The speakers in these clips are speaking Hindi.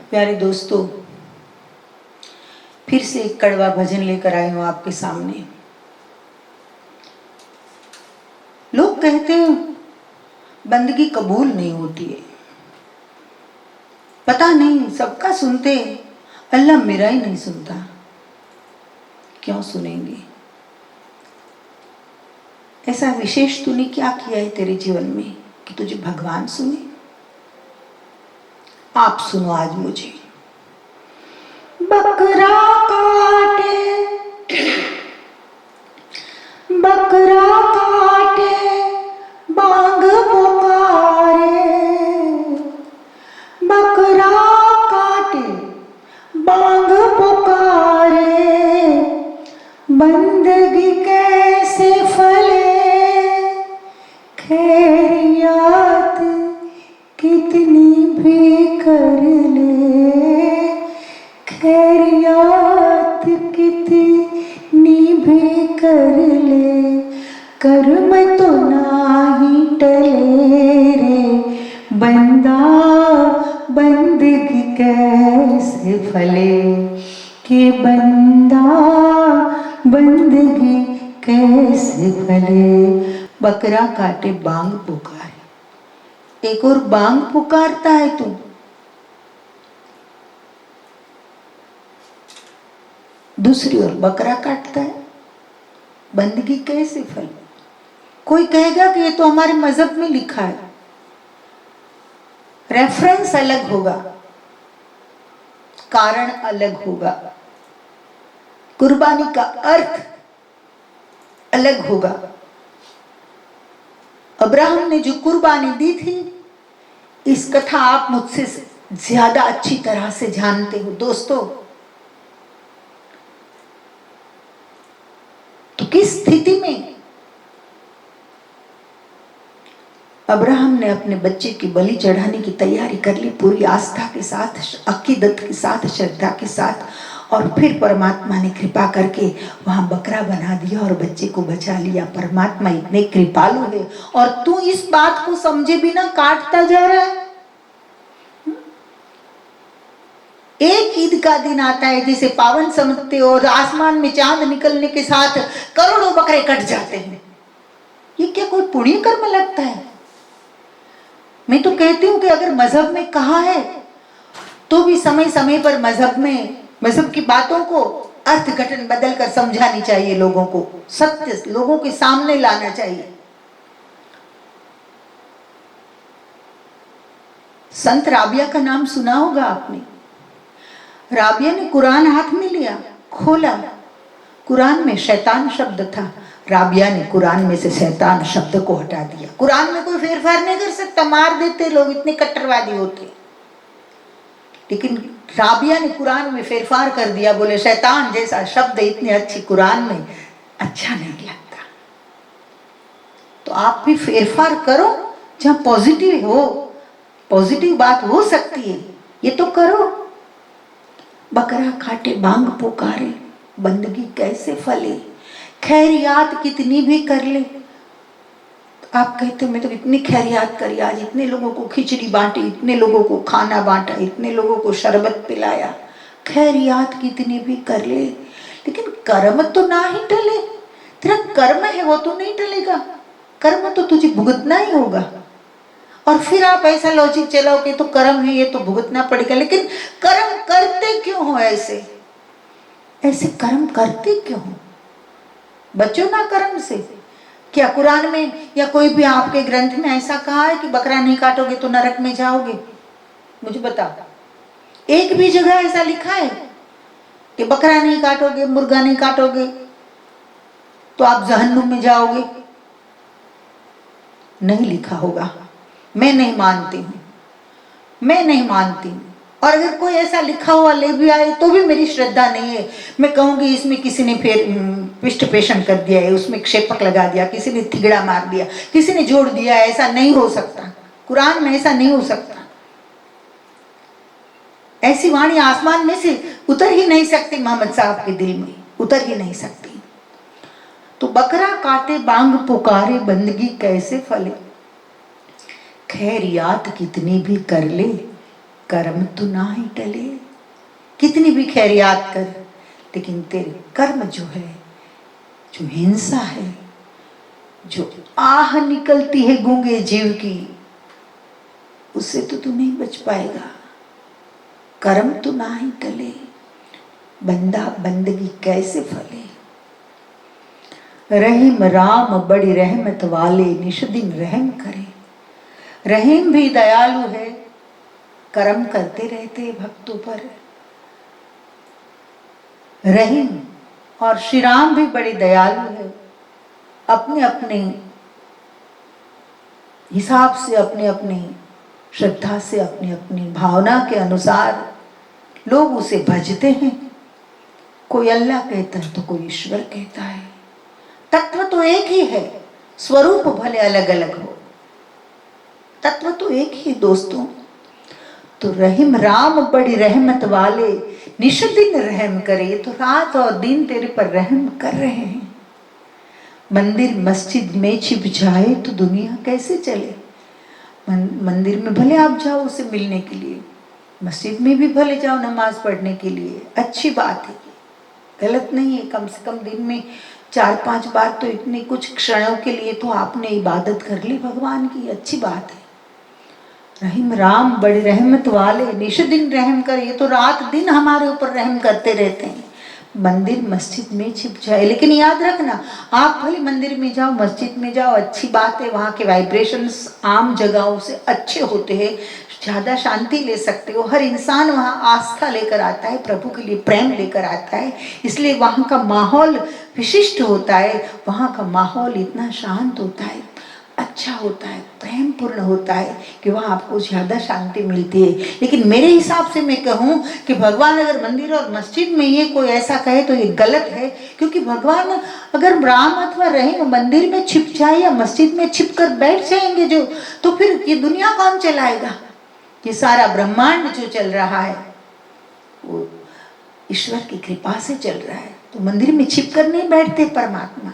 प्यारे दोस्तों, फिर से एक कड़वा भजन लेकर आई हूं आपके सामने। लोग कहते हैं बंदगी कबूल नहीं होती है। पता नहीं, सबका सुनते अल्लाह मेरा ही नहीं सुनता। क्यों सुनेंगे? ऐसा विशेष तूने क्या किया है तेरे जीवन में कि तुझे भगवान सुने? आप सुनो आज मुझे। बकरा काटे, बकरा काटे, बांग पुकारे, बकरा काटे, बांग पुकारे, बंदगी कैसे फले, खैरियत कितनी भी कर ले, खैरियत कितनी भी कर ले, कर्म तो नाही टले रे बंदा, बंदगी कैसे फले, कि बंदा बंदगी कैसे फले। बकरा काटे बांग पुकारे। एक और बांग पुकारता है तू, दूसरी ओर बकरा काटता है। बंदगी कैसे फल? कोई कहेगा कि ये तो हमारे मजहब में लिखा है, रेफरेंस अलग होगा, कारण अलग होगा, कुर्बानी का अर्थ अलग होगा। अब्राहम ने जो कुर्बानी दी थी, इस कथा आप मुझसे ज्यादा अच्छी तरह से जानते हो दोस्तों। तो किस स्थिति में अब्राहम ने अपने बच्चे की बलि चढ़ाने की तैयारी कर ली, पूरी आस्था के साथ, अकीदत के साथ, श्रद्धा के साथ, और फिर परमात्मा ने कृपा करके वहां बकरा बना दिया और बच्चे को बचा लिया। परमात्मा इतने कृपालु है और तू इस बात को समझे बिना काटता जा रहा है। एक ईद का दिन आता है जिसे पावन समझते हो और आसमान में चांद निकलने के साथ करोड़ों बकरे कट जाते हैं। ये क्या कोई पुण्य कर्म लगता है? मैं तो कहती हूं कि अगर मजहब में कहा है तो भी समय समय पर मजहब की बातों को अर्थघटन बदल कर समझानी चाहिए, लोगों को सत्य लोगों के सामने लाना चाहिए। संत राबिया का नाम सुना होगा आपने। राबिया ने कुरान हाथ में लिया, खोला, कुरान में शैतान शब्द था। राबिया ने कुरान में से शैतान शब्द को हटा दिया। कुरान में कोई फेरफार नहीं कर सकता, मार देते लोग, इतने कट्टरवादी होते। लेकिन राबिया ने कुरान में फेरफार कर दिया, बोले शैतान जैसा शब्द इतने अच्छी कुरान में अच्छा नहीं लगता। तो आप भी फेरफार करो, जहां पॉजिटिव हो, पॉजिटिव बात हो सकती है, ये तो करो। बकरा काटे बांग पुकारे, बंदगी कैसे फले, खैरियत कितनी भी कर ले। आप कहते मैं तो इतनी खैरियत करी, आज इतने लोगों को खिचड़ी बांटी, इतने लोगों को खाना बांटा, इतने लोगों को शरबत पिलाया, खैरियत कितनी भी कर ले, लेकिन कर्म तो ना ही टले। तेरा कर्म है वो तो नहीं टलेगा, कर्म तो तुझे भुगतना ही होगा। और फिर आप ऐसा लॉजिक चलाओ कि तो कर्म है, ये तो भुगतना पड़ेगा। लेकिन कर्म करते क्यों हो? ऐसे ऐसे कर्म करते क्यों हो? बचो ना कर्म से। क्या कुरान में या कोई भी आपके ग्रंथ में ऐसा कहा है कि बकरा नहीं काटोगे तो नरक में जाओगे? मुझे बताओ, एक भी जगह ऐसा लिखा है कि बकरा नहीं काटोगे, मुर्गा नहीं काटोगे तो आप जहन्नुम में जाओगे? नहीं लिखा होगा, मैं नहीं मानती हूं, मैं नहीं मानती हूं। और अगर कोई ऐसा लिखा हुआ ले भी आए तो भी मेरी श्रद्धा नहीं है। मैं कहूंगी इसमें किसी ने फिर पिष्ट पेषण कर दिया है, उसमें क्षेपक लगा दिया, किसी ने थिगड़ा मार दिया, किसी ने जोड़ दिया। ऐसा नहीं हो सकता, कुरान में ऐसा नहीं हो सकता। ऐसी वाणी आसमान में से उतर ही नहीं सकती, मोहम्मद साहब के दिल में उतर ही नहीं सकती। तो बकरा काटे बांग पुकारे, बंदगी कैसे फले, खैरियत कितनी भी कर ले, कर्म तो ना ही टले। कितनी भी खैरियत कर, लेकिन तेरे कर्म जो है, जो हिंसा है, जो आह निकलती है गूंगे जीव की, उससे तो तू नहीं बच पाएगा। कर्म तो ना ही टले, बंदा बंदगी कैसे फले। रहीम राम बड़ी रहमत वाले, निश दिन रहम करे। रहीम भी दयालु है, कर्म करते रहते भक्तों पर। रहीम और श्री राम भी बड़े दयालु है, अपने अपने हिसाब से, अपने अपने श्रद्धा से, अपनी अपनी भावना के अनुसार लोग उसे भजते हैं। कोई अल्लाह कहता है तो कोई ईश्वर कहता है। तत्व तो एक ही है, स्वरूप भले अलग अलग हो, तत्व तो एक ही दोस्तों। तो रहीम राम बड़ी रहमत वाले, निश दिन रहम करे। तो रात और दिन तेरे पर रहम कर रहे हैं। मंदिर मस्जिद में छिप जाए तो दुनिया कैसे चले। मंदिर में भले आप जाओ उसे मिलने के लिए, मस्जिद में भी भले जाओ नमाज पढ़ने के लिए, अच्छी बात है, गलत नहीं है। कम से कम दिन में 4-5 बार तो, इतने कुछ क्षणों के लिए तो आपने इबादत कर ली भगवान की, अच्छी बात है। रहीम राम बड़ी रहमत वाले, निश दिन रहम करे। ये तो रात दिन हमारे ऊपर रहम करते रहते हैं। मंदिर मस्जिद में छिप जाए, लेकिन याद रखना, आप भले मंदिर में जाओ, मस्जिद में जाओ, अच्छी बात है, वहाँ के वाइब्रेशंस आम जगहों से अच्छे होते हैं, ज़्यादा शांति ले सकते हो। हर इंसान वहाँ आस्था लेकर आता है, प्रभु के लिए प्रेम लेकर आता है, इसलिए वहाँ का माहौल विशिष्ट होता है। वहाँ का माहौल इतना शांत होता है, अच्छा होता है, प्रेम पूर्ण होता है कि वहाँ आपको ज़्यादा शांति मिलती है। लेकिन मेरे हिसाब से मैं कहूँ कि भगवान अगर मंदिर और मस्जिद में ये कोई ऐसा कहे तो ये गलत है, क्योंकि भगवान अगर राम अथवा रहीम मंदिर में छिप जाए या मस्जिद में छिप कर बैठ जाएंगे जो, तो फिर ये दुनिया कौन चलाएगा। ये सारा ब्रह्मांड जो चल रहा है वो ईश्वर की कृपा से चल रहा है। तो मंदिर में छिप कर नहीं बैठते परमात्मा,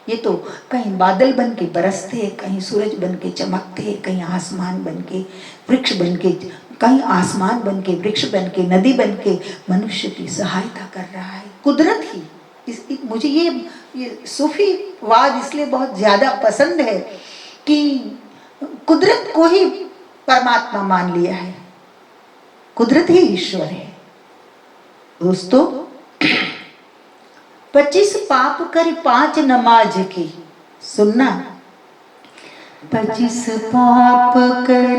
ये तो कहीं बादल बन के बरसते, कहीं सूरज बन के चमकते, कहीं आसमान बन के वृक्ष बन के, कहीं आसमान बन के वृक्ष बन के, नदी बन के मनुष्य की सहायता कर रहा है। कुदरत ही मुझे ये सूफी वाद इसलिए बहुत ज्यादा पसंद है कि कुदरत को ही परमात्मा मान लिया है, कुदरत ही ईश्वर है। दोस्तों 25 पाप कर 5 नमाज की, सुनना, 25 पाप कर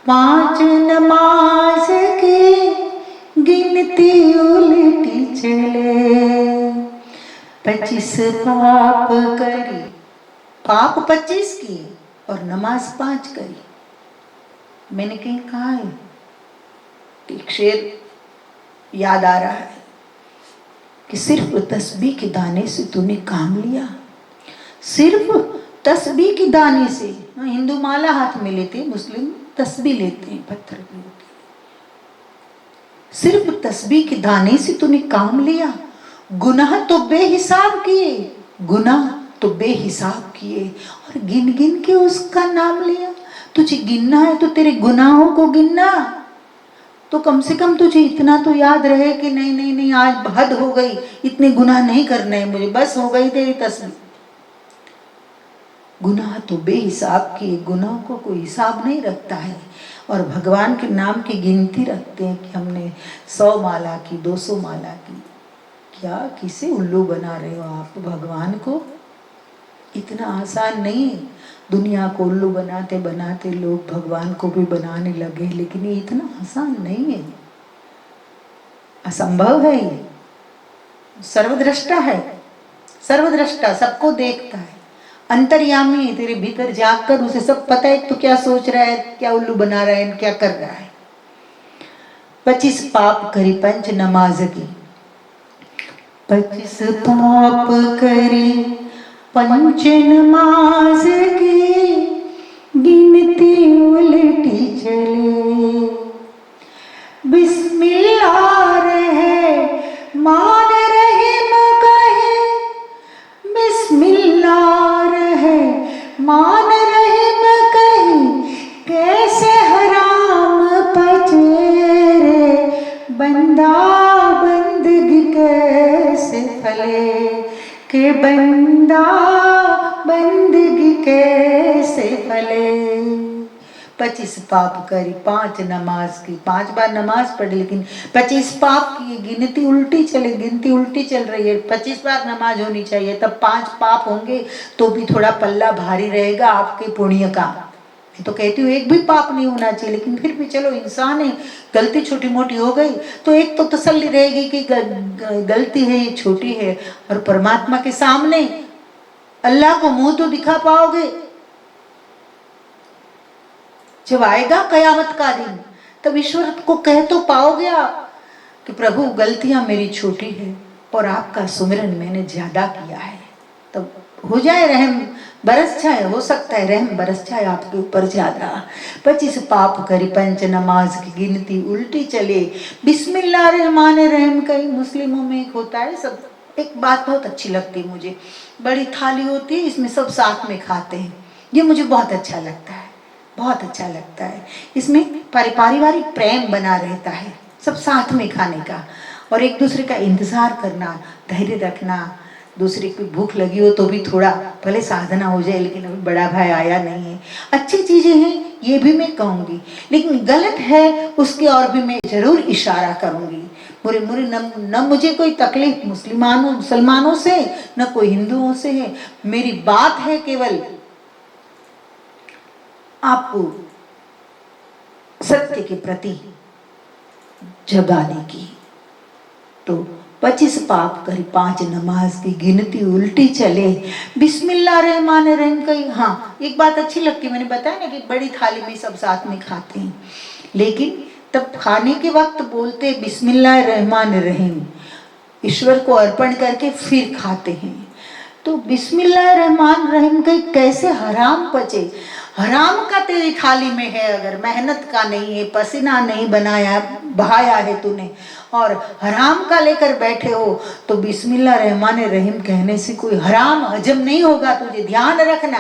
5 नमाज की, गिनती उल्टी चले। 25 पाप करी, पाप 25 की और नमाज 5 करी। मैंने कहीं कहा है, एक शेर याद आ रहा है कि सिर्फ तस्बीह के दाने से तूने काम लिया, सिर्फ तस्बीह के दाने से। हिंदू माला हाथ में लेते, मुस्लिम तस्बीह लेते हैं, पत्थर की होती है। सिर्फ तस्बीह के दाने से तूने काम लिया, गुनाह तो बेहिसाब किए, गुनाह तो बेहिसाब किए, और गिन गिन के उसका नाम लिया। तुझे गिनना है तो तेरे गुनाहों को गिनना, तो कम से कम तुझे इतना तो याद रहे कि नहीं नहीं नहीं, आज हद हो गई, इतने गुनाह नहीं करने हैं मुझे, बस हो गई तेरी तस्बीह। गुनाह तो बेहिसाब किए, गुनाह को कोई हिसाब नहीं रखता है, और भगवान के नाम की गिनती रखते हैं कि हमने 100 माला की, 200 माला की। क्या किसे उल्लू बना रहे हो आप भगवान को। इतना आसान नहीं है। दुनिया को उल्लू बनाते बनाते लोग भगवान को भी बनाने लगे, लेकिन ये इतना आसान नहीं है, असंभव है। ये सर्वद्रष्टा है, सर्वद्रष्टा, सबको देखता है, अंतर्यामी है, तेरे भीतर जाकर उसे सब पता है तो क्या सोच रहा है, क्या उल्लू बना रहा है, क्या कर रहा है। 25 पाप करी 5 नमाज की, 25 पाप करी 5 नमाज की, गिनती उल्टी चले। बिस्मिल्लाह रहे मान रहीम कहे, बिस्मिल्लाह रहे मान रहीम कहे, कैसे हराम पचे। फले, के बंदा बंदगी कैसे फले। 25 पाप करी 5 नमाज की, 5 बार नमाज पढ़ी लेकिन 25 पाप की गिनती उल्टी गिनती उल्टी चल रही है। 25 बार नमाज होनी चाहिए, तब 5 पाप होंगे तो भी थोड़ा पल्ला भारी रहेगा आपके पुण्य का। मैं तो कहती हूँ एक भी पाप नहीं होना चाहिए, लेकिन फिर भी चलो इंसान है, गलती छोटी मोटी हो गई तो एक तो तसल्ली रहेगी कि गलती है, ये छोटी है, और परमात्मा के सामने अल्लाह को मुंह तो दिखा पाओगे। जब आएगा कयामत का दिन तब ईश्वर को कह तो पाओगे आप कि प्रभु गलतियां मेरी छोटी है और आपका सुमिरन मैंने ज्यादा किया है। तब हो जाए रहम बरस जाए, हो सकता है रहम बरस जाए आपके ऊपर ज्यादा। 25 पाप करी 5 नमाज की गिनती उल्टी चले, बिस्मिल्लाह रहमान रहीम। कई मुस्लिमों में एक होता है, सब एक बात बहुत अच्छी लगती है मुझे, बड़ी थाली होती है, इसमें सब साथ में खाते हैं, ये मुझे बहुत अच्छा लगता है, बहुत अच्छा लगता है। इसमें पारिवारिक प्रेम बना रहता है, सब साथ में खाने का, और एक दूसरे का इंतजार करना, धैर्य रखना। दूसरे की भूख लगी हो तो भी थोड़ा भले साधना हो जाए, लेकिन अभी बड़ा भाई आया नहीं है। अच्छी चीजें हैं ये भी मैं कहूँगी, लेकिन गलत है उसकी और भी मैं जरूर इशारा करूँगी। न मुझे कोई तकलीफ मुसलमानों से न कोई हिंदुओं से है। मेरी बात है केवल आपको सत्य के प्रति जगाने की। तो 25 पाप करी 5 नमाज की गिनती उल्टी चले, बिस्मिल्लाह रहमान रहीम। कही हाँ एक बात अच्छी लगती, मैंने बताया ना कि बड़ी थाली में सब साथ में खाते हैं, लेकिन तब खाने के वक्त बोलते बिस्मिल्लाह रहमान रहीम, ईश्वर को अर्पण करके फिर खाते हैं। तो बिस्मिल्लाह रहमान रहीम कही कैसे हराम पचे। हराम का तेरी थाली में है, अगर मेहनत का नहीं है, पसीना नहीं बनाया बहाया है तूने, और हराम का लेकर बैठे हो, तो बिस्मिल्लाह रहमान रहीम कहने से कोई हराम हजम नहीं होगा। तुझे ध्यान रखना,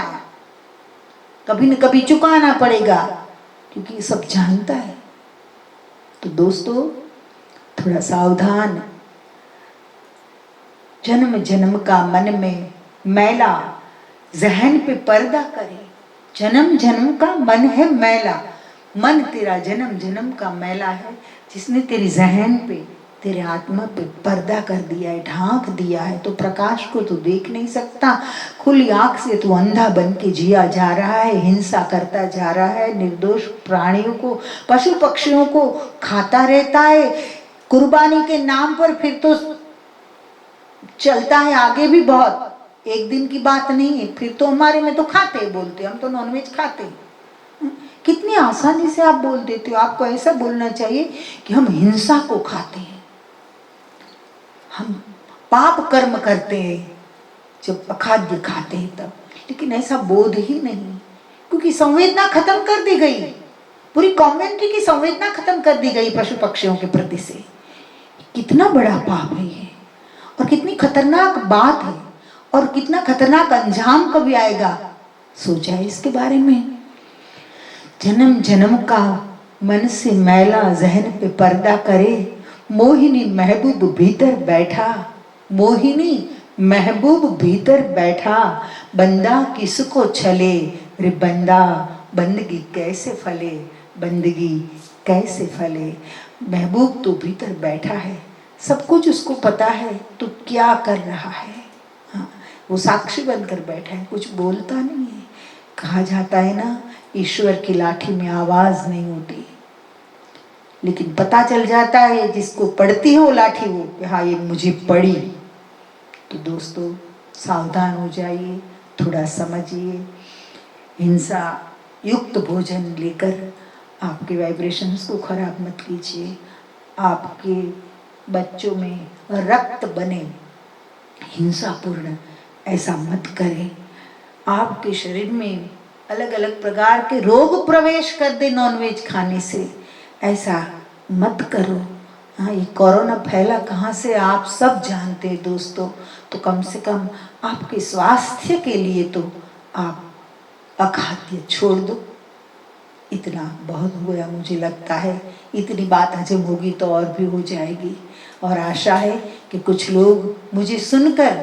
कभी न कभी चुकाना पड़ेगा, क्योंकि सब जानता है। तो दोस्तों थोड़ा सावधान, जन्म जन्म का मन में मैला जहन पे पर्दा करे। जन्म जन्म का मन है मैला, मन तेरा जन्म जन्म का मैला है, जिसने तेरी जहन पे तेरे आत्मा पे पर्दा कर दिया है, ढांक दिया है। तो प्रकाश को तू देख नहीं सकता, खुली आंख से तू अंधा बन के जिया जा रहा है, हिंसा करता जा रहा है, निर्दोष प्राणियों को, पशु पक्षियों को खाता रहता है कुर्बानी के नाम पर। फिर तो चलता है आगे भी बहुत, एक दिन की बात नहीं है। फिर तो हमारे में तो खाते बोलते, हम तो नॉनवेज खाते। कितनी आसानी से आप बोल देते हो। आपको ऐसा बोलना चाहिए कि हम हिंसा को खाते हैं, हम पाप कर्म करते हैं जब अखाद्य खाते हैं तब। लेकिन ऐसा बोध ही नहीं, क्योंकि संवेदना खत्म कर दी गई, पूरी कम्युनिटी की संवेदना खत्म कर दी गई पशु पक्षियों के प्रति से। कितना बड़ा पाप है ये, और कितनी खतरनाक बात है, और कितना खतरनाक अंजाम कभी आएगा, सोचा है इसके बारे में। जन्म जन्म का मन से मैला जहन पे पर्दा करे, मोहिनी महबूब भीतर बैठा, मोहिनी महबूब भीतर बैठा, बंदा किसको छले रे बंदा, बंदगी कैसे फले, बंदगी कैसे फले। महबूब तो भीतर बैठा है, सब कुछ उसको पता है तो क्या कर रहा है। हाँ, वो साक्षी बनकर बैठा है, कुछ बोलता नहीं है। कहा जाता है ना, ईश्वर की लाठी में आवाज नहीं होती, लेकिन पता चल जाता है जिसको पड़ती है वो लाठी, वो हाँ ये मुझे पड़ी। तो दोस्तों सावधान हो जाइए, थोड़ा समझिए। हिंसा युक्त भोजन लेकर आपके वाइब्रेशंस को खराब मत कीजिए, आपके बच्चों में रक्त बने हिंसापूर्ण ऐसा मत करें। आपके शरीर में अलग अलग प्रकार के रोग प्रवेश कर दे नॉनवेज खाने से, ऐसा मत करो। हाँ, ये कोरोना फैला कहाँ से आप सब जानते हैं दोस्तों। तो कम से कम आपके स्वास्थ्य के लिए तो आप अखाद्य छोड़ दो। इतना बहुत हुआ, मुझे लगता है इतनी बात हजम होगी तो और भी हो जाएगी। और आशा है कि कुछ लोग मुझे सुनकर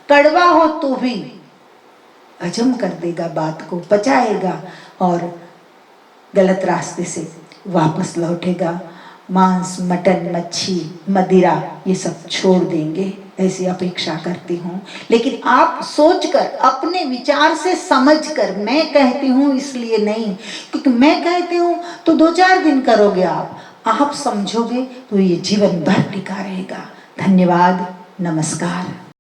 कड़वा हो तो भी हजम कर देगा, बात को पचाएगा और गलत रास्ते से वापस लौटेगा। मांस, मटन, मच्छी, मदिरा ये सब छोड़ देंगे, ऐसी अपेक्षा करती हूँ। लेकिन आप सोचकर, अपने विचार से समझकर, मैं कहती हूँ इसलिए नहीं, क्योंकि मैं कहती हूँ तो 2-4 दिन करोगे आप समझोगे तो ये जीवन भर टिका रहेगा। धन्यवाद, नमस्कार।